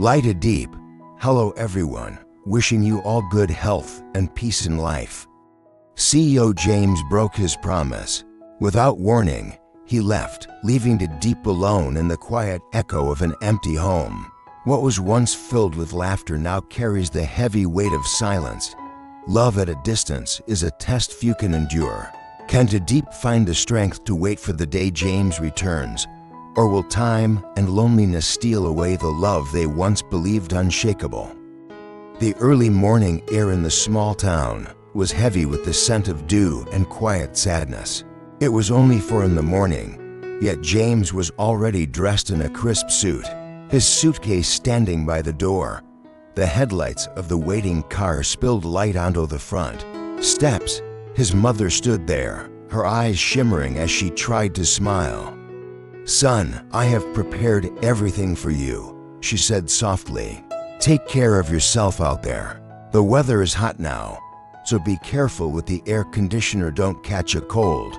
Light a Diep. Hello everyone, wishing you all good health and peace in life. CEO James broke his promise. Without warning, he left, leaving Diep alone in the quiet echo of an empty home. What was once filled with laughter now carries the heavy weight of silence. Love at a distance is a test few can endure. Can Diep find the strength to wait for the day James returns? Or will time and loneliness steal away the love they once believed unshakable? The early morning air in the small town was heavy with the scent of dew and quiet sadness. It was only 4 in the morning, yet James was already dressed in a crisp suit, his suitcase standing by the door. The headlights of the waiting car spilled light onto the front steps. His mother stood there, her eyes shimmering as she tried to smile. "Son, I have prepared everything for you," she said softly. "Take care of yourself out there. The weather is hot now, so be careful with the air conditioner, don't catch a cold."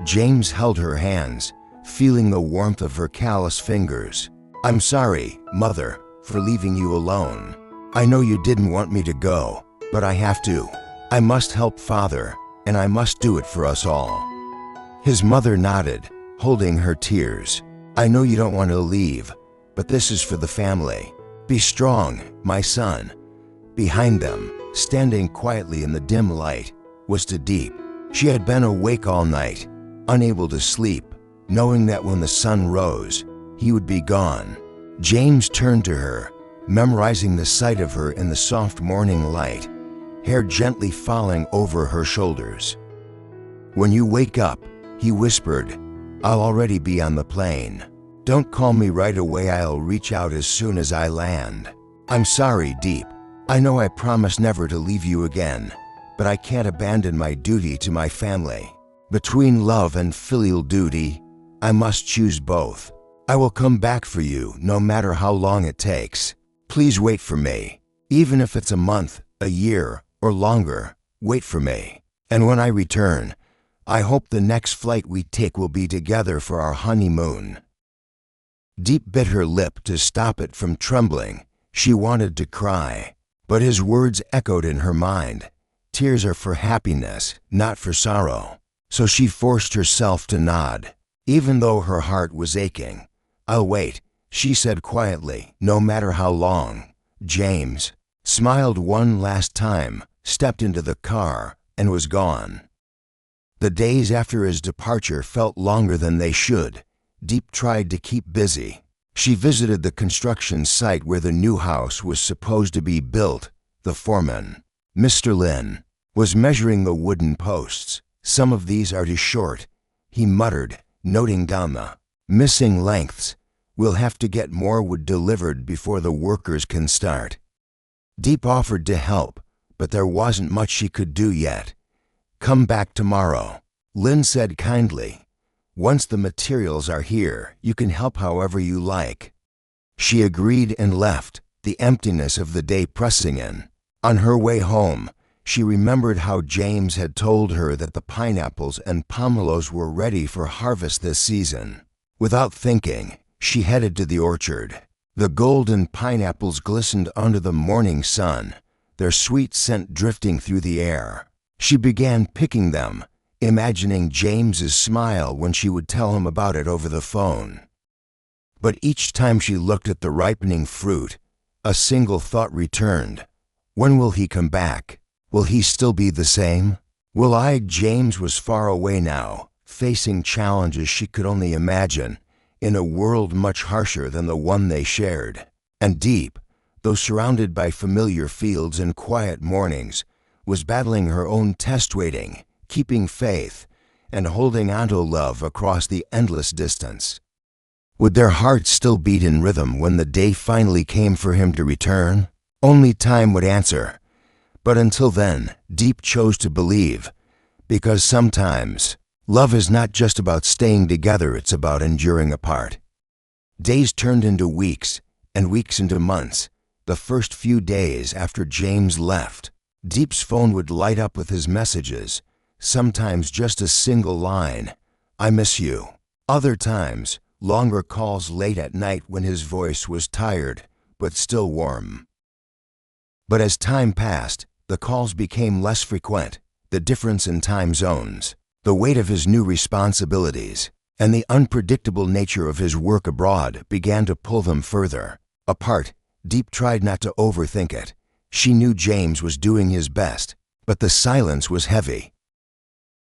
James held her hands, feeling the warmth of her callous fingers. "I'm sorry, Mother, for leaving you alone. I know you didn't want me to go, but I have to. I must help Father, and I must do it for us all." His mother nodded, holding her tears. "I know you don't want to leave, but this is for the family. Be strong, my son." Behind them, standing quietly in the dim light, was Diep. She had been awake all night, unable to sleep, knowing that when the sun rose, he would be gone. James turned to her, memorizing the sight of her in the soft morning light, hair gently falling over her shoulders. "When you wake up," he whispered, "I'll already be on the plane. Don't call me right away, I'll reach out as soon as I land. I'm sorry, Diep. I know I promised never to leave you again, but I can't abandon my duty to my family. Between love and filial duty, I must choose both. I will come back for you no matter how long it takes. Please wait for me. Even if it's a month, a year, or longer, wait for me. And when I return, I hope the next flight we take will be together for our honeymoon." Diep bit her lip to stop it from trembling. She wanted to cry, but his words echoed in her mind. Tears are for happiness, not for sorrow. So she forced herself to nod, even though her heart was aching. "I'll wait," she said quietly, "no matter how long." James smiled one last time, stepped into the car, and was gone. The days after his departure felt longer than they should. Diep tried to keep busy. She visited the construction site where the new house was supposed to be built. The foreman, Mr. Lin, was measuring the wooden posts. "Some of these are too short," he muttered, noting down the missing lengths. "We'll have to get more wood delivered before the workers can start." Diep offered to help, but there wasn't much she could do yet. "Come back tomorrow," Lin said kindly. "Once the materials are here, you can help however you like." She agreed and left, the emptiness of the day pressing in. On her way home, she remembered how James had told her that the pineapples and pomelos were ready for harvest this season. Without thinking, she headed to the orchard. The golden pineapples glistened under the morning sun, their sweet scent drifting through the air. She began picking them, imagining James's smile when she would tell him about it over the phone. But each time she looked at the ripening fruit, a single thought returned. When will he come back? Will he still be the same? James was far away now, facing challenges she could only imagine, in a world much harsher than the one they shared. And Diep, though surrounded by familiar fields and quiet mornings, was battling her own test waiting, keeping faith, and holding onto love across the endless distance. Would their hearts still beat in rhythm when the day finally came for him to return? Only time would answer. But until then, Diep chose to believe, because sometimes love is not just about staying together, it's about enduring apart. Days turned into weeks, and weeks into months. The first few days after James left, Diep's phone would light up with his messages, sometimes just a single line, "I miss you." Other times, longer calls late at night when his voice was tired, but still warm. But as time passed, the calls became less frequent. The difference in time zones, the weight of his new responsibilities, and the unpredictable nature of his work abroad began to pull them further apart. Diep tried not to overthink it. She knew James was doing his best, but the silence was heavy.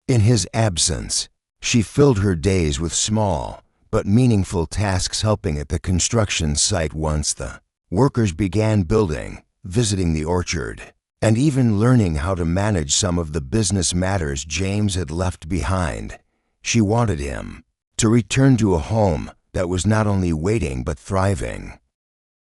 In his absence, she filled her days with small but meaningful tasks, helping at the construction site once the workers began building, visiting the orchard, and even learning how to manage some of the business matters James had left behind. She wanted him to return to a home that was not only waiting but thriving.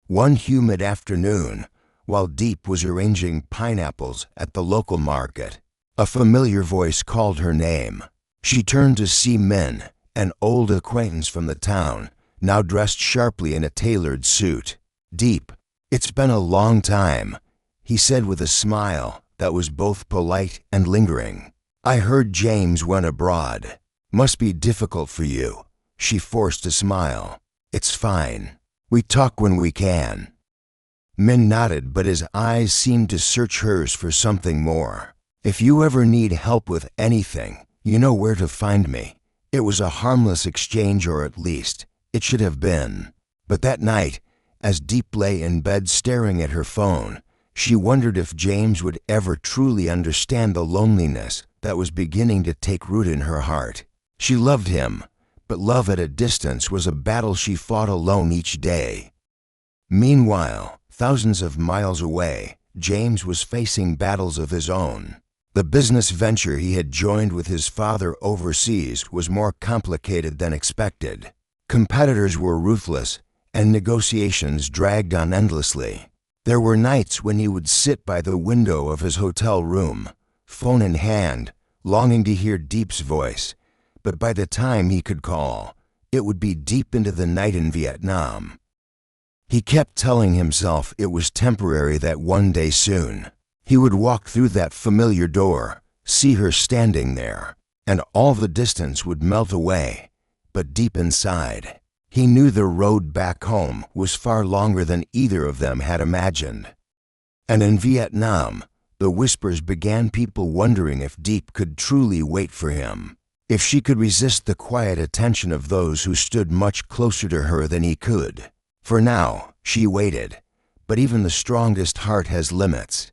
One humid afternoon, while Diep was arranging pineapples at the local market, a familiar voice called her name. She turned to see Min, an old acquaintance from the town, now dressed sharply in a tailored suit. "Diep, it's been a long time," he said with a smile that was both polite and lingering. "I heard James went abroad. Must be difficult for you." She forced a smile. "It's fine. We talk when we can." Min nodded, but his eyes seemed to search hers for something more. "If you ever need help with anything, you know where to find me." It was a harmless exchange, or at least it should have been. But that night, as Diep lay in bed staring at her phone, she wondered if James would ever truly understand the loneliness that was beginning to take root in her heart. She loved him, but love at a distance was a battle she fought alone each day. Meanwhile, thousands of miles away, James was facing battles of his own. The business venture he had joined with his father overseas was more complicated than expected. Competitors were ruthless, and negotiations dragged on endlessly. There were nights when he would sit by the window of his hotel room, phone in hand, longing to hear Diep's voice, but by the time he could call, it would be deep into the night in Vietnam. He kept telling himself it was temporary, that one day soon he would walk through that familiar door, see her standing there, and all the distance would melt away. But deep inside, he knew the road back home was far longer than either of them had imagined. And in Vietnam, the whispers began, people wondering if Diep could truly wait for him, if she could resist the quiet attention of those who stood much closer to her than he could. For now, she waited, but even the strongest heart has limits.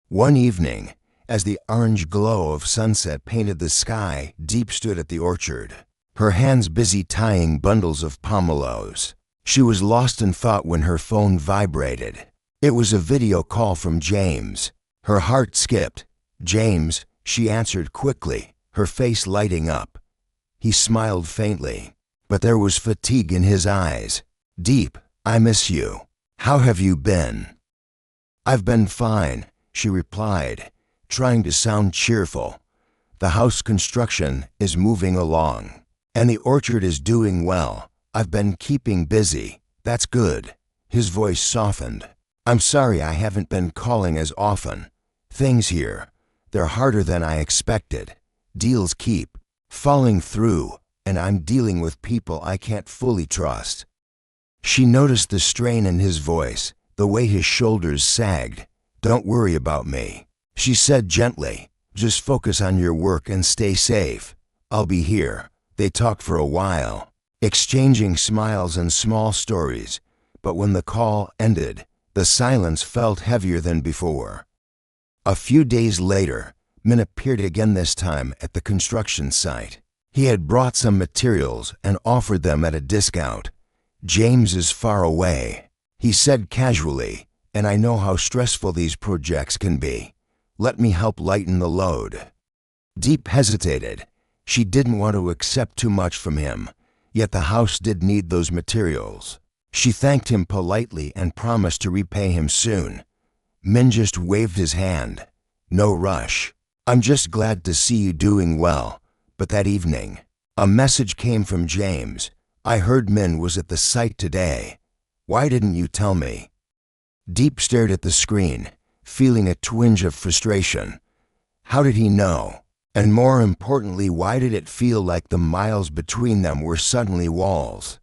One evening, as the orange glow of sunset painted the sky, Diep stood at the orchard, her hands busy tying bundles of pomelos. She was lost in thought when her phone vibrated. It was a video call from James. Her heart skipped. "James," she answered quickly, her face lighting up. He smiled faintly, but there was fatigue in his eyes. "Diep, I miss you. How have you been?" "I've been fine," she replied, trying to sound cheerful. "The house construction is moving along, and the orchard is doing well. I've been keeping busy. That's good." His voice softened. "I'm sorry I haven't been calling as often. Things here, they're harder than I expected. Deals keep falling through, and I'm dealing with people I can't fully trust." She noticed the strain in his voice, the way his shoulders sagged. "Don't worry about me," she said gently. "Just focus on your work and stay safe. I'll be here." They talked for a while, exchanging smiles and small stories, but when the call ended, the silence felt heavier than before. A few days later, Min appeared again, this time at the construction site. He had brought some materials and offered them at a discount. "James is far away," he said casually, "and I know how stressful these projects can be. Let me help lighten the load." Diep hesitated. She didn't want to accept too much from him, yet the house did need those materials. She thanked him politely and promised to repay him soon. Min just waved his hand. "No rush. I'm just glad to see you doing well." But that evening, a message came from James. "I heard Min was at the site today. Why didn't you tell me?" Diep stared at the screen, feeling a twinge of frustration. How did he know? And more importantly, why did it feel like the miles between them were suddenly walls?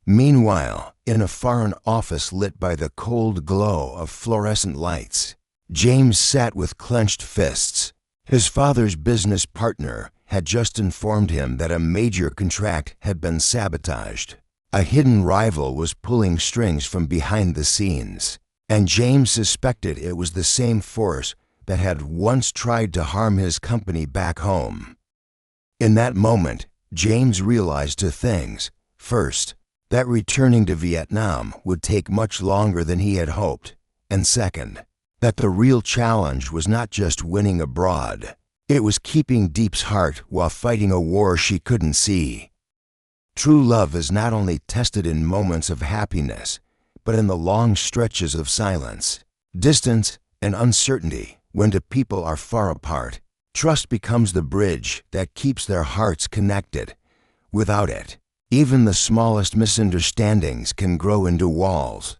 Meanwhile, in a foreign office lit by the cold glow of fluorescent lights, James sat with clenched fists. His father's business partner had just informed him that a major contract had been sabotaged. A hidden rival was pulling strings from behind the scenes, and James suspected it was the same force that had once tried to harm his company back home. In that moment, James realized two things. First, that returning to Vietnam would take much longer than he had hoped, and second, that the real challenge was not just winning abroad. It was keeping Diep's heart while fighting a war she couldn't see. True love is not only tested in moments of happiness, but in the long stretches of silence, distance, and uncertainty. When two people are far apart, trust becomes the bridge that keeps their hearts connected. Without it, even the smallest misunderstandings can grow into walls.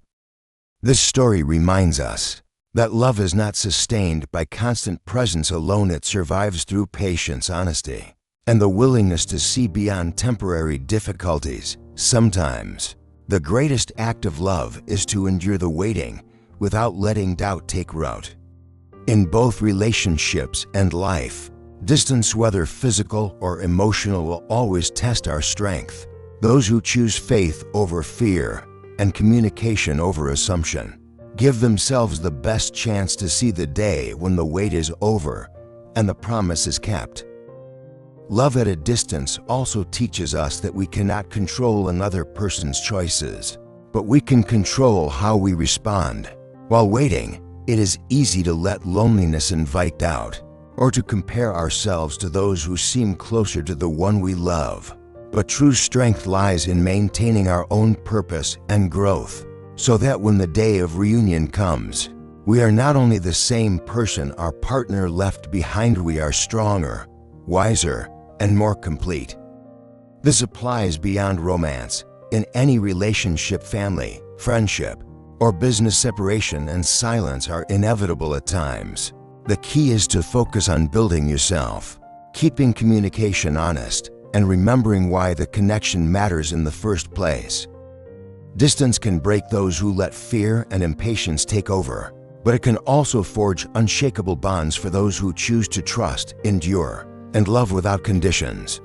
This story reminds us that love is not sustained by constant presence alone. It survives through patience, honesty, and the willingness to see beyond temporary difficulties. Sometimes, the greatest act of love is to endure the waiting without letting doubt take root. In both relationships and life, distance, whether physical or emotional, will always test our strength. Those who choose faith over fear and communication over assumption give themselves the best chance to see the day when the wait is over and the promise is kept. Love at a distance also teaches us that we cannot control another person's choices, but we can control how we respond. While waiting, it is easy to let loneliness invite doubt, or to compare ourselves to those who seem closer to the one we love. But true strength lies in maintaining our own purpose and growth, so that when the day of reunion comes, we are not only the same person our partner left behind, we are stronger, wiser, and more complete. This applies beyond romance. In any relationship, family, friendship, or business, separation and silence are inevitable at times. The key is to focus on building yourself, keeping communication honest, and remembering why the connection matters in the first place. Distance can break those who let fear and impatience take over, but it can also forge unshakable bonds for those who choose to trust, endure, and love without conditions.